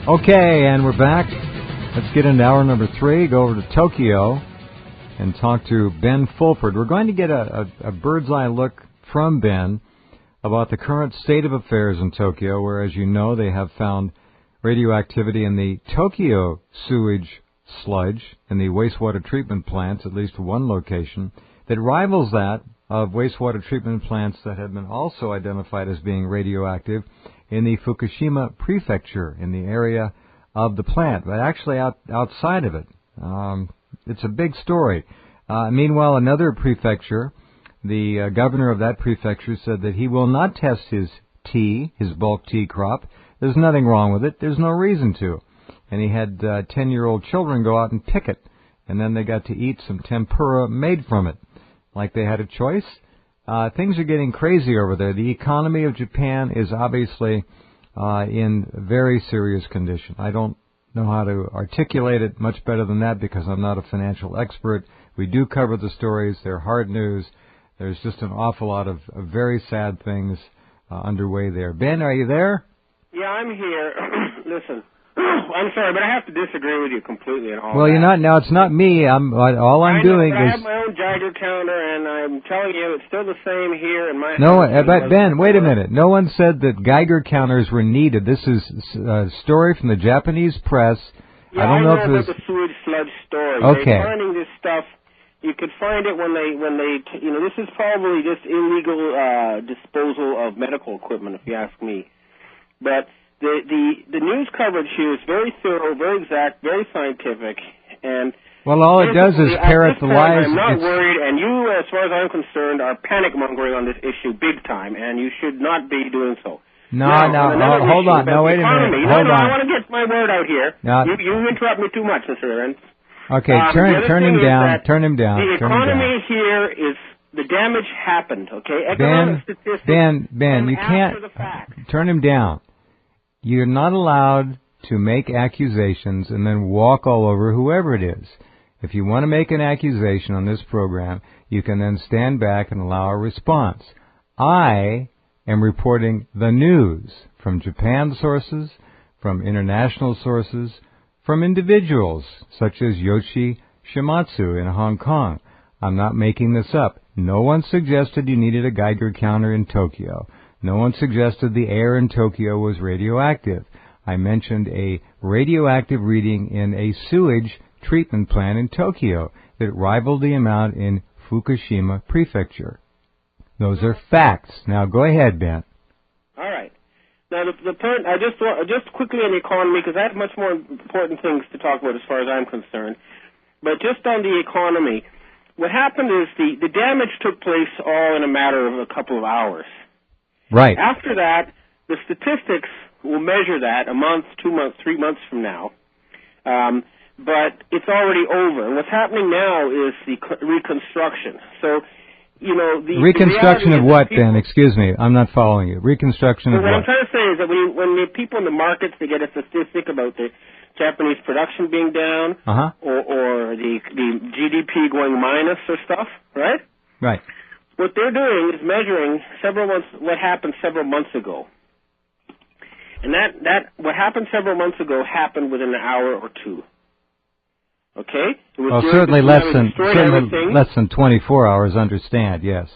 Okay, and we're back. Let's get into hour number 3, go over to Tokyo, and talk to Ben Fulford. We're going to get a bird's eye look from Ben about the current state of affairs in Tokyo, where, as you know, they have found radioactivity in the Tokyo sewage sludge in the wastewater treatment plants, at least one location, that rivals that of wastewater treatment plants that have been also identified as being radioactive in the Fukushima prefecture, in the area of the plant, but actually outside of it. It's a big story. Meanwhile, another prefecture, the governor of that prefecture said that he will not test his tea, his bulk tea crop. There's nothing wrong with it. There's no reason to. And he had 10-year-old children go out and pick it, and then they got to eat some tempura made from it, like they had a choice. Things are getting crazy over there. The economy of Japan is obviously in very serious condition. I don't know how to articulate it much better than that because I'm not a financial expert. We do cover the stories. They're hard news. There's just an awful lot of very sad things underway there. Ben, are you there? Yeah, I'm here. Listen, I'm sorry, but I have to disagree with you completely on all Well, that. you're not. Now, it's not me. All I'm doing I is... have my own Geiger counter, and I'm telling you, it's still the same here in my No, house. but Ben, wait a minute. No one said that Geiger counters were needed. This is a story from the Japanese press. Yeah, I don't know if about the sewage sludge story. Okay. They're finding this stuff. You could find it when they, this is probably just illegal disposal of medical equipment, if you ask me. But the news coverage here is very thorough, very exact, very scientific, and well, all it does is parrot the lies. I'm not worried, and you, as far as I'm concerned, are panic mongering on this issue big time, and you should not be doing so. No, hold on. No, wait a minute. Hold on. I want to get my word out here. Now, you interrupt me too much, Mr. Rense. Okay, turn him down. Turn him down. The economy here is the damage happened. Okay, economic statistics. Ben, you can't turn him down. You're not allowed to make accusations and then walk all over whoever it is. If you want to make an accusation on this program, you can then stand back and allow a response. I am reporting the news from Japan sources, from international sources, from individuals such as Yoshi Shimatsu in Hong Kong. I'm not making this up. No one suggested you needed a Geiger counter in Tokyo. No one suggested the air in Tokyo was radioactive. I mentioned a radioactive reading in a sewage treatment plant in Tokyo that rivaled the amount in Fukushima Prefecture. Those are facts. Now go ahead, Ben. All right. Now the point I just quickly on the economy, because I have much more important things to talk about as far as I'm concerned. But just on the economy, what happened is the damage took place all in a matter of a couple of hours. Right. After that, the statistics will measure that a month, 2 months, 3 months from now. But it's already over. And what's happening now is the reconstruction. So, the reconstruction of what, Ben? Excuse me, I'm not following you. Reconstruction of what? What I'm trying to say is that when the people in the markets, they get a statistic about the Japanese production being down, or the GDP going minus or stuff, right? Right. What they're doing is measuring what happened several months ago. And that what happened several months ago happened within an hour or two. Okay? Certainly less than 24 hours, understand, yes.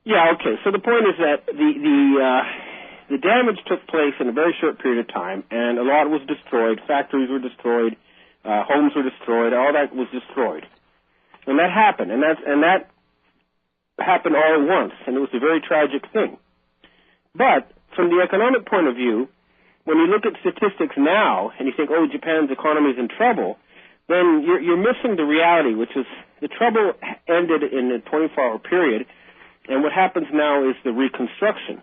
Yeah, okay. So the point is that the damage took place in a very short period of time, and a lot was destroyed. Factories were destroyed, homes were destroyed, all that was destroyed. And that happened, and that happened all at once, and it was a very tragic thing. But from the economic point of view, when you look at statistics now, and you think, oh, Japan's economy is in trouble, then you're missing the reality, which is the trouble ended in a 24-hour period, and what happens now is the reconstruction.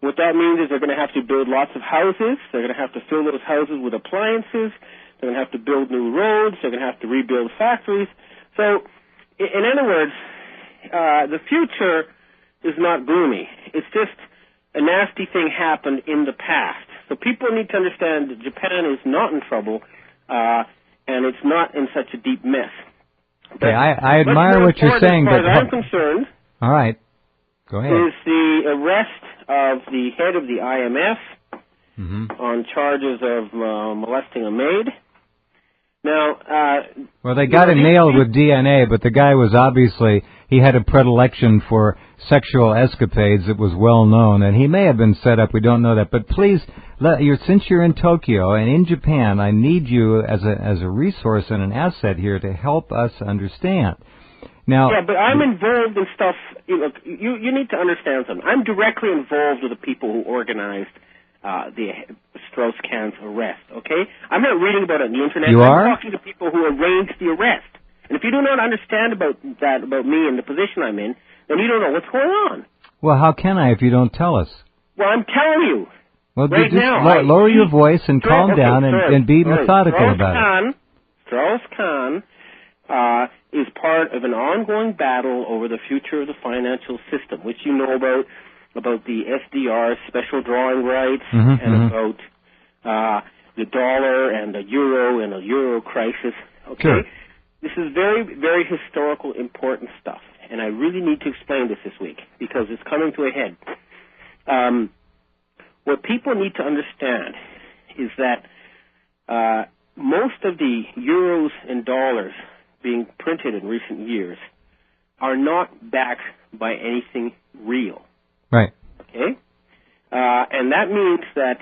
What that means is they're going to have to build lots of houses. They're going to have to fill those houses with appliances. They're going to have to build new roads. They're going to have to rebuild factories. So, in other words, the future is not gloomy. It's just a nasty thing happened in the past. So people need to understand that Japan is not in trouble, and it's not in such a deep mess. Okay, I admire what you're saying, but... As far as I'm concerned... All right. Go ahead. Is the arrest of the head of the IMF on charges of molesting a maid. Now, well, they got him nailed with DNA, but the guy was obviously, he had a predilection for sexual escapades that was well known, and he may have been set up, we don't know that. But please, since you're in Tokyo and in Japan, I need you as a resource and an asset here to help us understand. Now, yeah, but I'm involved in stuff. Look, you need to understand something. I'm directly involved with the people who organized the Strauss-Kahn's arrest, okay? I'm not reading about it on the internet. I'm talking to people who arranged the arrest. And if you do not understand about me and the position I'm in, then you don't know what's going on. Well, how can I if you don't tell us? Well, I'm telling you. Well, right now, lower your voice and calm down and be methodical about it. Strauss-Kahn is part of an ongoing battle over the future of the financial system, which you know about the SDR, special drawing rights, and about the dollar and the euro crisis. Okay? Sure. This is very, very historical, important stuff, and I really need to explain this week because it's coming to a head. What people need to understand is that most of the euros and dollars being printed in recent years are not backed by anything real. Right. Okay? And that means that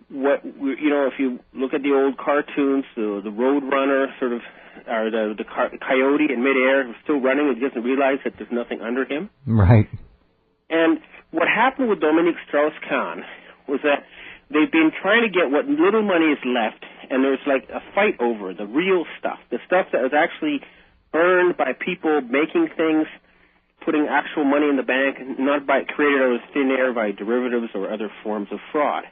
if you look at the old cartoons, the Road Runner sort of, or the coyote in midair who's still running and doesn't realize that there's nothing under him. Right. And what happened with Dominique Strauss-Kahn was that they've been trying to get what little money is left, and there's like a fight over the real stuff, the stuff that was actually earned by people making things, putting actual money in the bank, not by created out of thin air by derivatives or other forms of fraud.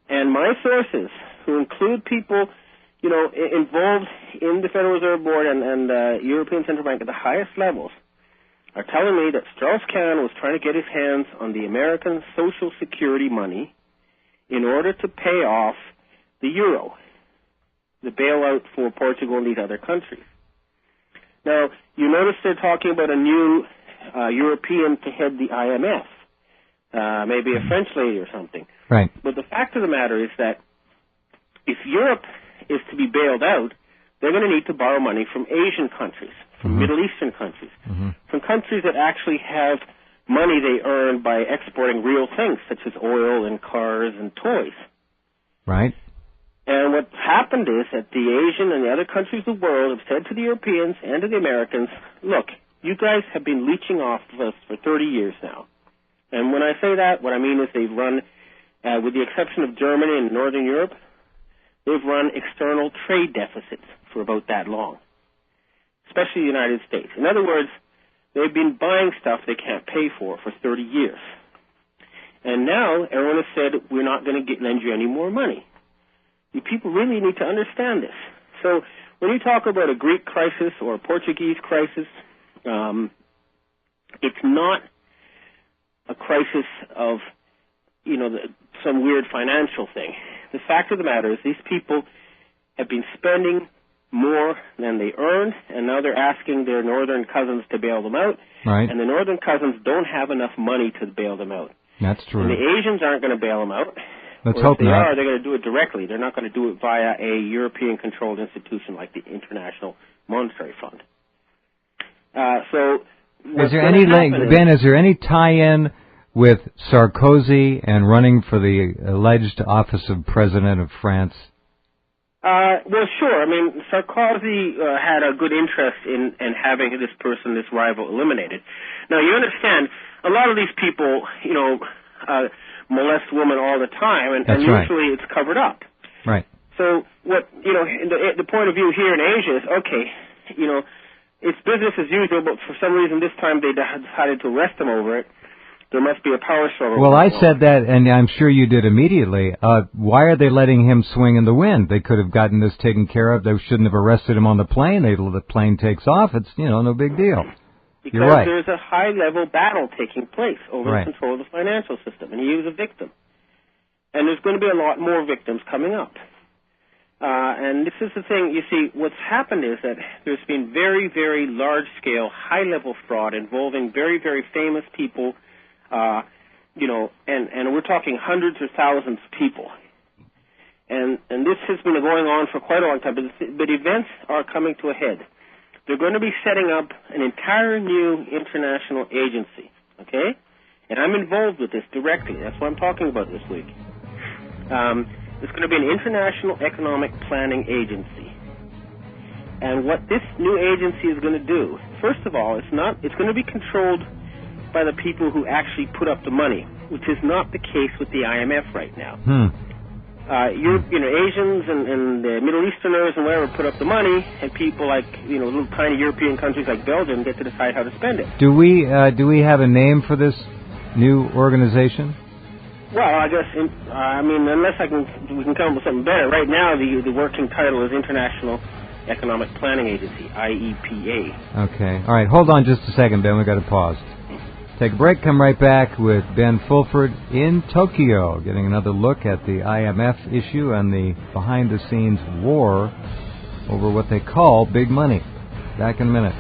And my sources, who include people, involved in the Federal Reserve Board and European Central Bank at the highest levels, are telling me that Strauss-Kahn was trying to get his hands on the American Social Security money in order to pay off the euro, the bailout for Portugal and these other countries. Now, you notice they're talking about a new European to head the IMF, maybe a French lady or something. Right. But the fact of the matter is that if Europe is to be bailed out, they're going to need to borrow money from Asian countries, from Middle Eastern countries, from countries that actually have money they earn by exporting real things, such as oil and cars and toys. Right. And what's happened is that the Asian and the other countries of the world have said to the Europeans and to the Americans, look, you guys have been leeching off of us for 30 years now. And when I say that, what I mean is they've run, with the exception of Germany and Northern Europe, they've run external trade deficits for about that long, especially the United States. In other words, they've been buying stuff they can't pay for 30 years. And now everyone has said, we're not going to lend you any more money. You people really need to understand this. So when you talk about a Greek crisis or a Portuguese crisis, it's not a crisis of, some weird financial thing. The fact of the matter is these people have been spending more than they earned, and now they're asking their northern cousins to bail them out. Right. And the northern cousins don't have enough money to bail them out. That's true. And the Asians aren't going to bail them out. Let's or hope if they not. are, they're going to do it directly. They're not going to do it via a European-controlled institution like the International Monetary Fund. Is there any link, Ben? Is there any tie-in with Sarkozy and running for the alleged office of President of France? Well, sure. I mean, Sarkozy had a good interest in having this rival, eliminated. Now, you understand, a lot of these people, molest women all the time, and usually it's covered up. Right. So what, the point of view here in Asia is, okay, it's business as usual, but for some reason this time they decided to arrest them over it. There must be a power struggle. Well, I said that, and I'm sure you did immediately. Why are they letting him swing in the wind? They could have gotten this taken care of. They shouldn't have arrested him on the plane. The plane takes off. It's, no big deal. Because You're right. There's a high-level battle taking place over the control of the financial system, and he was a victim. And there's going to be a lot more victims coming up. And this is the thing, you see, what's happened is that there's been very, very large-scale, high-level fraud involving very, very famous people and we're talking hundreds or thousands of people. And this has been going on for quite a long time, but events are coming to a head. They're going to be setting up an entire new international agency, okay? And I'm involved with this directly. That's what I'm talking about this week. It's going to be an international economic planning agency. And what this new agency is going to do, first of all, it's going to be controlled by the people who actually put up the money, which is not the case with the IMF right now. Asians and the Middle Easterners and whatever put up the money, and people like little tiny European countries like Belgium get to decide how to spend it. Do we have a name for this new organization? Well, I guess unless we can come up with something better. Right now, the working title is International Economic Planning Agency, IEPA. Okay. All right. Hold on just a second, Ben. We've got to pause. Take a break. Come right back with Ben Fulford in Tokyo, getting another look at the IMF issue and the behind-the-scenes war over what they call big money. Back in a minute.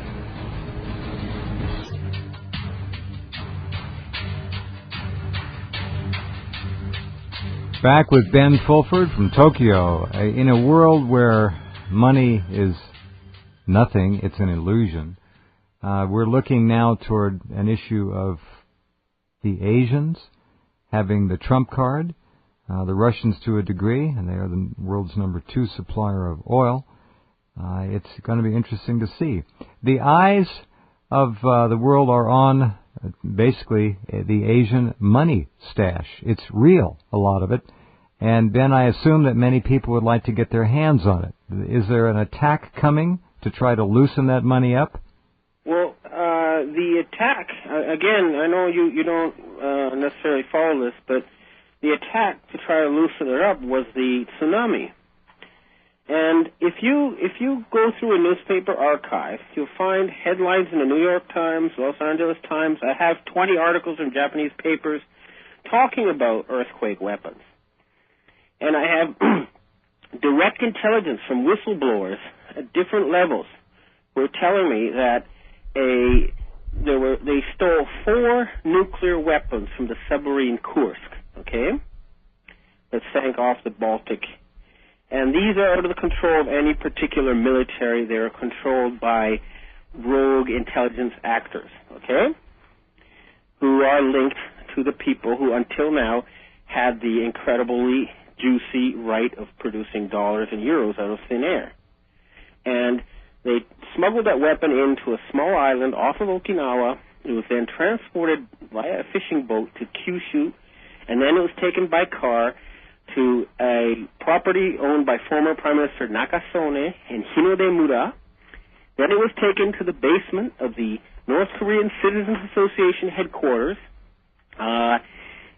Back with Ben Fulford from Tokyo. In a world where money is nothing, it's an illusion. We're looking now toward an issue of the Asians having the trump card, the Russians to a degree, and they are the world's number 2 supplier of oil. It's going to be interesting to see. The eyes of the world are on basically the Asian money stash. It's real, a lot of it. And Ben, I assume that many people would like to get their hands on it. Is there an attack coming to try to loosen that money up? Well, the attack, again, I know you don't necessarily follow this, but the attack to try to loosen it up was the tsunami. And if you go through a newspaper archive, you'll find headlines in the New York Times, Los Angeles Times. I have 20 articles in Japanese papers talking about earthquake weapons. And I have direct intelligence from whistleblowers at different levels who are telling me that they stole 4 nuclear weapons from the submarine Kursk, okay, that sank off the Baltic. And these are out of the control of any particular military. They are controlled by rogue intelligence actors, okay, who are linked to the people who until now had the incredibly juicy right of producing dollars and euros out of thin air. And they smuggled that weapon into a small island off of Okinawa. It was then transported via a fishing boat to Kyushu, and then it was taken by car to a property owned by former Prime Minister Nakasone in Hinodemura. Then it was taken to the basement of the North Korean Citizens Association headquarters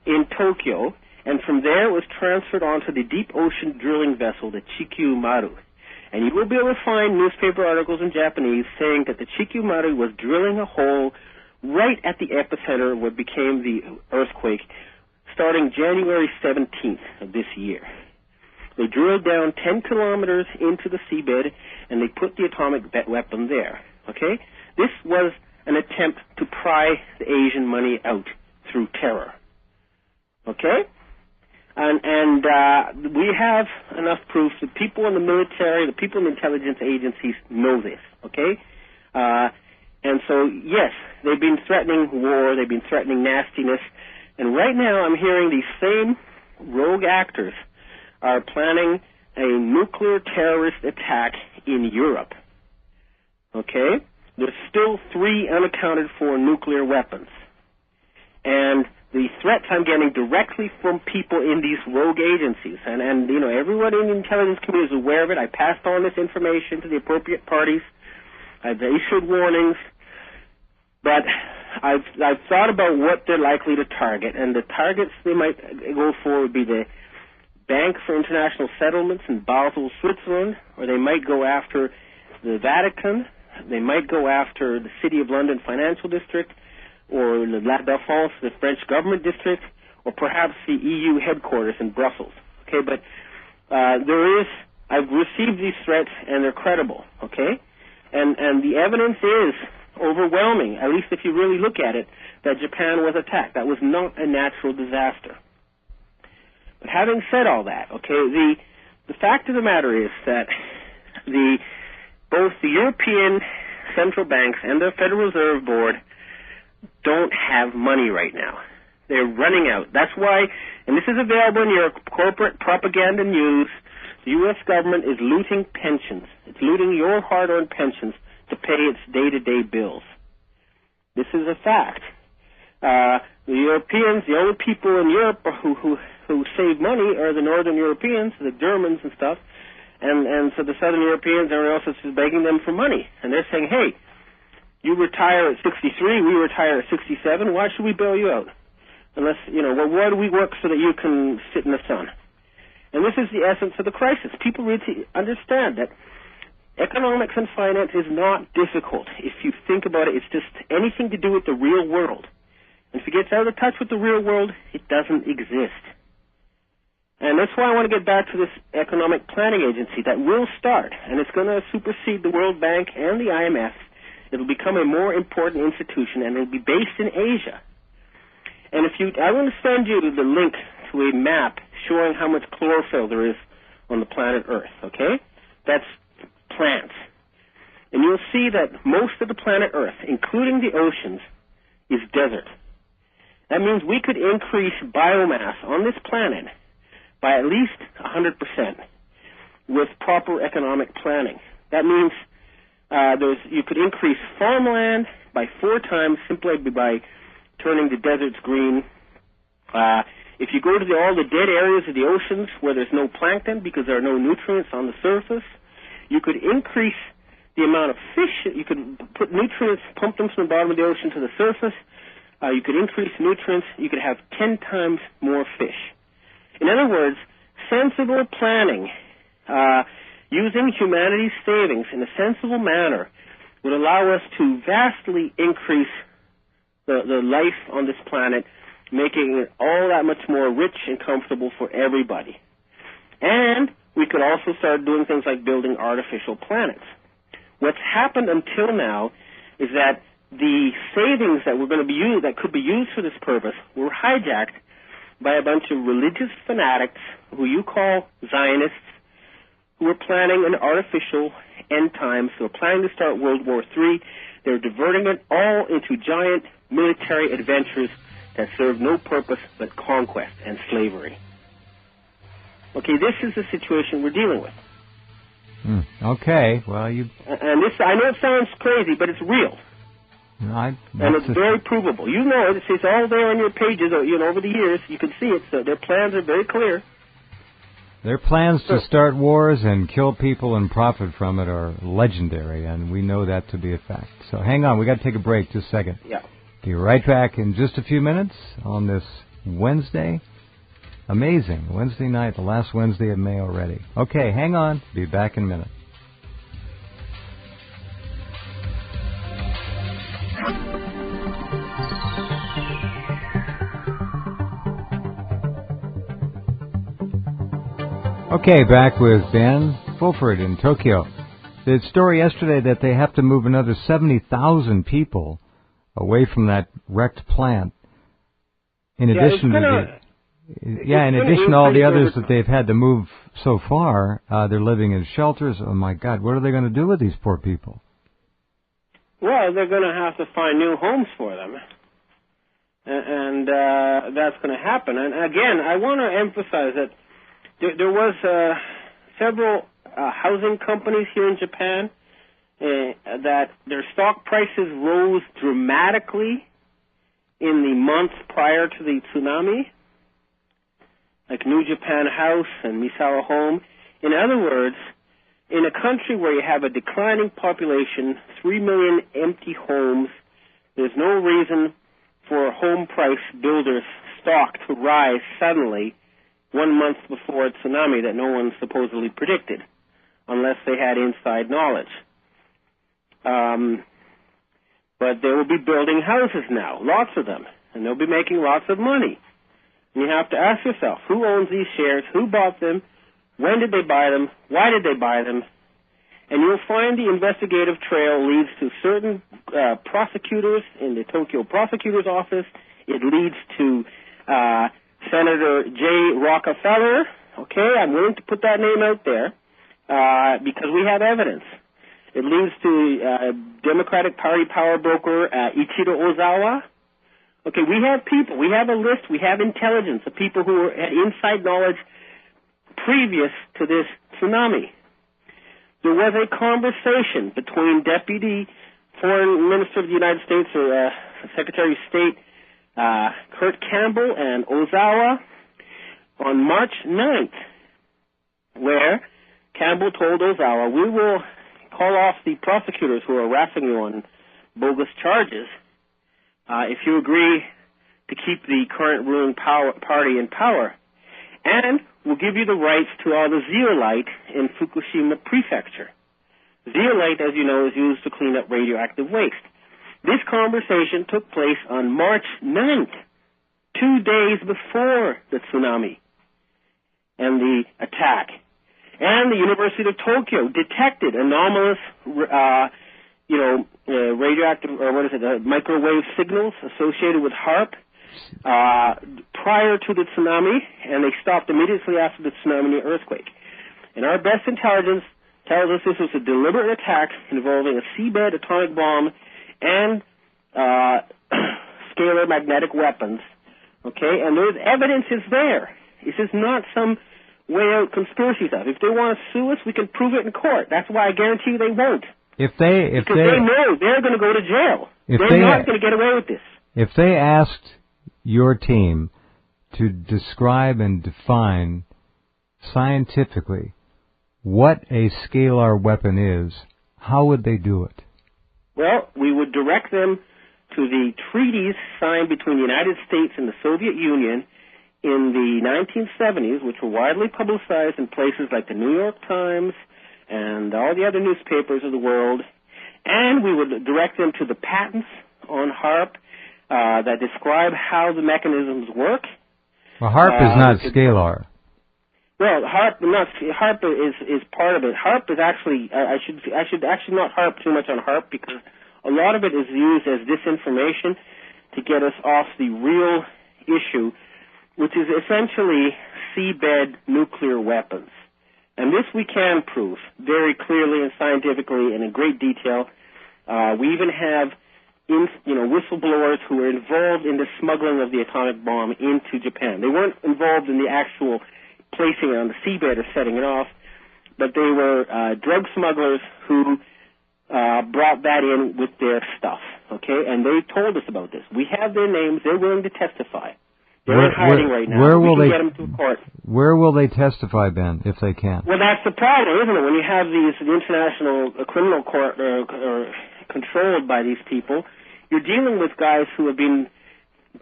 in Tokyo, and from there it was transferred onto the deep ocean drilling vessel, the Chikyu Maru. And you will be able to find newspaper articles in Japanese saying that the Chikyu Maru was drilling a hole right at the epicenter of what became the earthquake, starting January 17th of this year. They drilled down 10 kilometers into the seabed, and they put the atomic weapon there, okay? This was an attempt to pry the Asian money out through terror, okay? And we have enough proof that people in the military, the people in intelligence agencies know this, okay? And so, yes, they've been threatening war, they've been threatening nastiness, and right now I'm hearing these same rogue actors are planning a nuclear terrorist attack in Europe, okay? There's still 3 unaccounted for nuclear weapons. And the threats I'm getting directly from people in these rogue agencies, and you know, everyone in the intelligence community is aware of it. I passed on this information to the appropriate parties. I've issued warnings, but I've thought about what they're likely to target, and the targets they might go for would be the Bank for International Settlements in Basel, Switzerland, or they might go after the Vatican. They might go after the City of London Financial District, or La Défense, the French government district, or perhaps the EU headquarters in Brussels. Okay, but I've received these threats, and they're credible, okay? And the evidence is overwhelming, at least if you really look at it, that Japan was attacked. That was not a natural disaster. But having said all that, okay, the fact of the matter is that both the European central banks and the Federal Reserve Board don't have money right now. They're running out. That's why, and this is available in your corporate propaganda news, the U.S. government is looting pensions. It's looting your hard-earned pensions to pay its day-to-day bills. This is a fact. The Europeans, the only people in Europe who save money are the Northern Europeans, the Germans and stuff, and so the Southern Europeans, everyone else is just begging them for money. And they're saying, hey, you retire at 63, we retire at 67, why should we bail you out? Unless, well, why do we work so that you can sit in the sun? And this is the essence of the crisis. People really understand that economics and finance is not difficult. If you think about it, it's just anything to do with the real world. And if it gets out of touch with the real world, it doesn't exist. And that's why I want to get back to this economic planning agency that will start, and it's going to supersede the World Bank and the IMF. It'll become a more important institution, and it'll be based in Asia. And I want to send you the link to a map showing how much chlorophyll there is on the planet Earth, okay? That's plants. And you'll see that most of the planet Earth, including the oceans, is desert. That means we could increase biomass on this planet by at least 100% with proper economic planning. That means you could increase farmland by 4 times simply by turning the deserts green. If you go to all the dead areas of the oceans where there's no plankton because there are no nutrients on the surface, you could increase the amount of fish. You could put nutrients, pump them from the bottom of the ocean to the surface. You could increase nutrients. You could have 10 times more fish. In other words, sensible planning, using humanity's savings in a sensible manner, would allow us to vastly increase the life on this planet, making it all that much more rich and comfortable for everybody. And we could also start doing things like building artificial planets. What's happened until now is that the savings that were going to be used, that could be used for this purpose, were hijacked by a bunch of religious fanatics who you call Zionists, who were planning an artificial end times. They were planning to start World War III. They're diverting it all into giant military adventures that serve no purpose but conquest and slavery. Okay, this is the situation we're dealing with. Okay, well, And this, I know it sounds crazy, but it's real. And it's very provable. You know it. It's all there on your pages. Over the years, you can see it. So their plans are very clear. Their plans to start wars and kill people and profit from it are legendary, and we know that to be a fact. So hang on. We got to take a break. Just a second. Yeah. Be right back in just a few minutes on this Wednesday. Amazing. Wednesday night, the last Wednesday of May already. Okay, hang on. Be back in a minute. Okay, back with Ben Fulford in Tokyo. The story yesterday that they have to move another 70,000 people away from that wrecked plant. In addition to all the others that they've had to move so far, they're living in shelters. Oh my God, what are they going to do with these poor people? Well, they're going to have to find new homes for them. And that's going to happen. And again, I want to emphasize that there was several housing companies here in Japan that their stock prices rose dramatically in the months prior to the tsunami, like New Japan House and Misawa Home. In other words, in a country where you have a declining population, 3 million empty homes, there's no reason for home price builders' stock to rise suddenly 1 month before a tsunami that no one supposedly predicted, unless they had inside knowledge. But they will be building houses now, lots of them, and they'll be making lots of money. And you have to ask yourself, who owns these shares? Who bought them? When did they buy them? Why did they buy them? and you'll find the investigative trail leads to certain prosecutors in the Tokyo prosecutor's office. It leads to Senator J. Rockefeller. Okay, I'm willing to put that name out there because we have evidence. It leads to Democratic Party power broker Ichiro Ozawa. Okay, we have people. We have a list. We have intelligence of people who had inside knowledge previous to this tsunami. There was a conversation between Deputy Foreign Minister of the United States, or Secretary of State Kurt Campbell and Ozawa on March 9th, where Campbell told Ozawa, we will call off the prosecutors who are harassing you on bogus charges if you agree to keep the current ruling party in power. And we'll give you the rights to all the zeolite in Fukushima Prefecture. Zeolite, as you know, is used to clean up radioactive waste. This conversation took place on March 9th, 2 days before the tsunami and the attack. And the University of Tokyo detected anomalous, radioactive, microwave signals associated with HAARP prior to the tsunami, and they stopped immediately after the tsunami and earthquake. And our best intelligence tells us this was a deliberate attack involving a seabed atomic bomb and scalar magnetic weapons. Okay, and there's evidence is there. This is not some way out conspiracy stuff. If they want to sue us, we can prove it in court. That's why I guarantee you they won't. Because they know they're going to go to jail. They're not going to get away with this. If they asked your team to describe and define scientifically what a scalar weapon is, how would they do it? Well, we would direct them to the treaties signed between the United States and the Soviet Union in the 1970s, which were widely publicized in places like the New York Times and all the other newspapers of the world. And we would direct them to the patents on HAARP that describe how the mechanisms work. Well, HAARP is not scalar. Well, HAARP is part of it. HAARP is actually I should actually not harp too much on HAARP because a lot of it is used as disinformation to get us off the real issue, which is essentially seabed nuclear weapons. And this we can prove very clearly and scientifically and in great detail. We even have whistleblowers who were involved in the smuggling of the atomic bomb into Japan. They weren't involved in the actual placing it on the seabed or setting it off, but they were drug smugglers who brought that in with their stuff, okay? And they told us about this. We have their names. They're willing to testify. They're in hiding right now. Where will we can get them to court. Where will they testify, Ben, if they can? Well, that's the problem, isn't it? When you have the international criminal court controlled by these people, you're dealing with guys who have been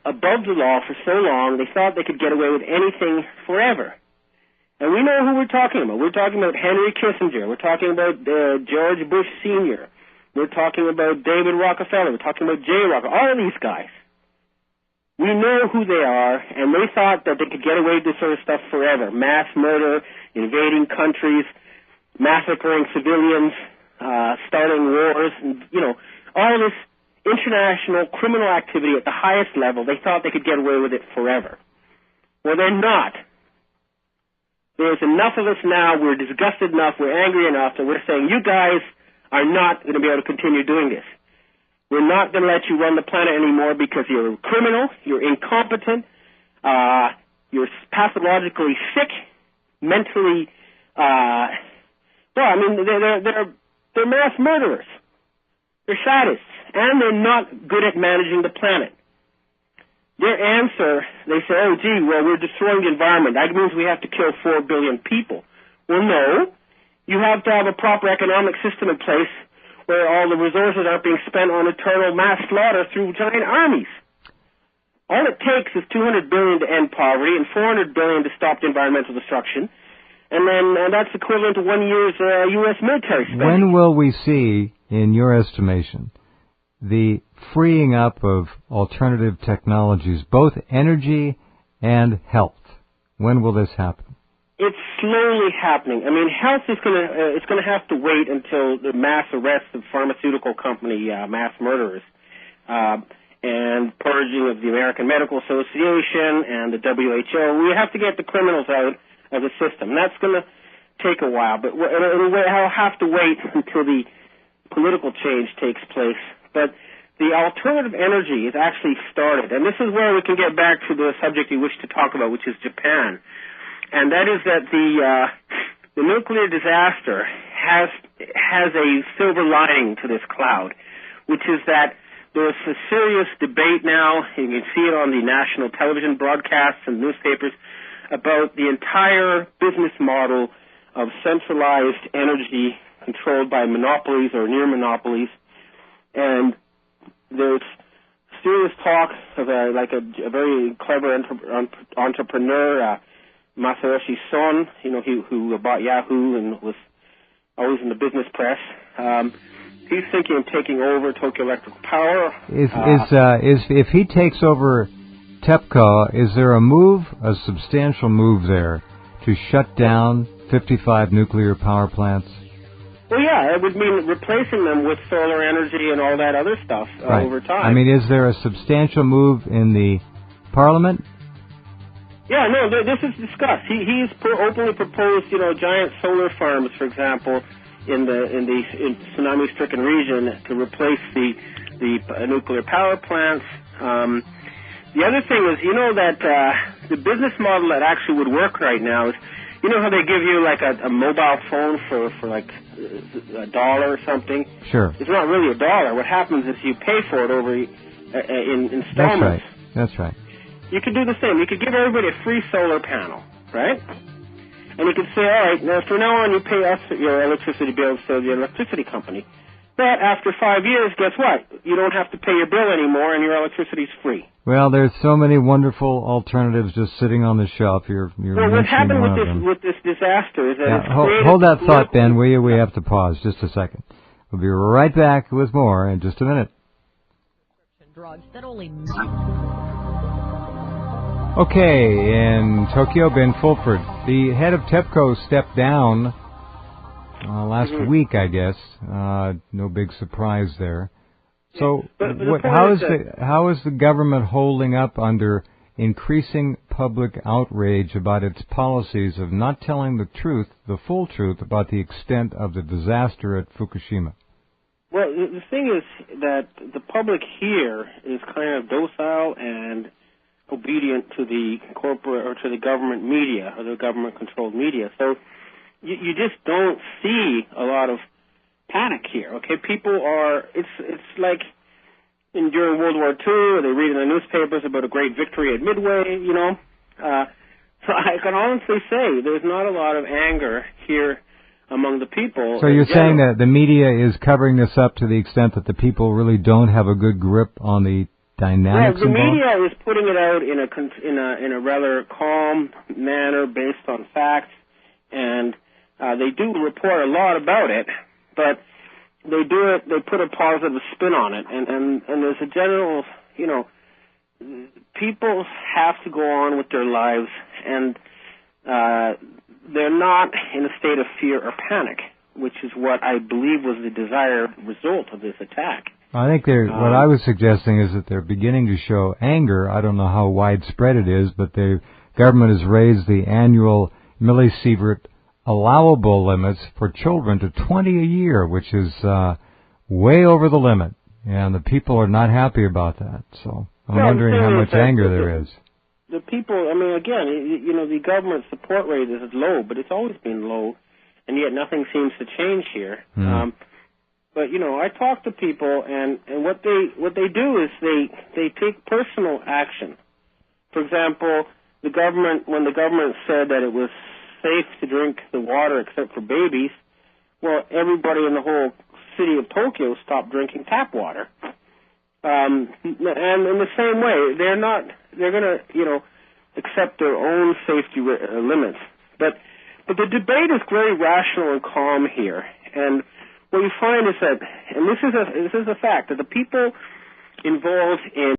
above the law for so long, they thought they could get away with anything forever. And we know who we're talking about. We're talking about Henry Kissinger. We're talking about George Bush Sr. We're talking about David Rockefeller. We're talking about Jay Rockefeller. All of these guys. We know who they are, and they thought that they could get away with this sort of stuff forever. Mass murder, invading countries, massacring civilians, starting wars, and, all this international criminal activity at the highest level. They thought they could get away with it forever. Well, they're not. There's enough of us now, we're disgusted enough, we're angry enough, that we're saying, you guys are not going to be able to continue doing this. We're not going to let you run the planet anymore because you're a criminal, you're incompetent, you're pathologically sick, mentally, they're mass murderers. They're sadists, and they're not good at managing the planet. Their answer, they say, we're destroying the environment. That means we have to kill 4 billion people. Well, no. You have to have a proper economic system in place where all the resources aren't being spent on eternal mass slaughter through giant armies. All it takes is $200 billion to end poverty and $400 billion to stop the environmental destruction. And that's equivalent to 1 year's U.S. military spending. When will we see, in your estimation, the freeing up of alternative technologies, both energy and health? When will this happen? It's slowly happening. I mean, health is it's gonna have to wait until the mass arrest of pharmaceutical company mass murderers and purging of the American Medical Association and the WHO. We have to get the criminals out of the system. That's gonna take a while, but I'll have to wait until the political change takes place. But the alternative energy has actually started, and this is where we can get back to the subject you wish to talk about, which is Japan. And that is that the nuclear disaster has a silver lining to this cloud, which is that there's a serious debate now, you can see it on the national television broadcasts and newspapers, about the entire business model of centralized energy controlled by monopolies or near monopolies. And there's serious talk of a very clever entrepreneur, Masayoshi Son, who bought Yahoo and was always in the business press. He's thinking of taking over Tokyo Electric Power. If he takes over TEPCO, is there a substantial move there to shut down 55 nuclear power plants? Well, yeah, it would mean replacing them with solar energy and all that other stuff over time. I mean, is there a substantial move in the Parliament? Yeah, no, this is discussed. He's openly proposed, giant solar farms, for example, in tsunami-stricken region to replace the nuclear power plants. The other thing is, that the business model that actually would work right now is, how they give you like a mobile phone for like $1 or something? Sure. It's not really $1. What happens is you pay for it over in installments. That's right. You could do the same. You could give everybody a free solar panel, right? And you could say, all right, now from now on you pay us your electricity bill to the electricity company. But after 5 years, guess what? You don't have to pay your bill anymore and your electricity's free. Well, there's so many wonderful alternatives just sitting on the shelf. You're what happened with this disaster is that hold that thought, Ben, will you? We have to pause just a second. We'll be right back with more in just a minute. Drugs that only... Okay, in Tokyo, Ben Fulford, the head of TEPCO stepped down last week, I guess. No big surprise there. So, how is the government holding up under increasing public outrage about its policies of not telling the truth, the full truth, about the extent of the disaster at Fukushima? Well, the thing is that the public here is kind of docile and obedient to the corporate or to the government media or the government-controlled media. So you just don't see a lot of panic here. Okay, people are. It's like during World War II, they read in the newspapers about a great victory at Midway. So I can honestly say there's not a lot of anger here among the people. So you're saying that the media is covering this up to the extent that the people really don't have a good grip on the dynamics involved? Well, the media is putting it out in a rather calm manner based on facts, and they do report a lot about it, but they put a positive spin on it, and there's a general, people have to go on with their lives, and they're not in a state of fear or panic, which is what I believe was the desired result of this attack. I think what I was suggesting is that they're beginning to show anger. I don't know how widespread it is, but the government has raised the annual millisievert allowable limits for children to 20 a year, which is way over the limit, and the people are not happy about that. So I'm wondering how much anger there is. The people, I mean, again, the government support rate is low, but it's always been low, and yet nothing seems to change here. But I talk to people, and what they do is they take personal action. For example, when the government said that it was safe to drink the water except for babies, well, everybody in the whole city of Tokyo stopped drinking tap water. And in the same way, they're going to, accept their own safety limits. But the debate is very rational and calm here. And what you find is that, and this is a fact, that the people involved in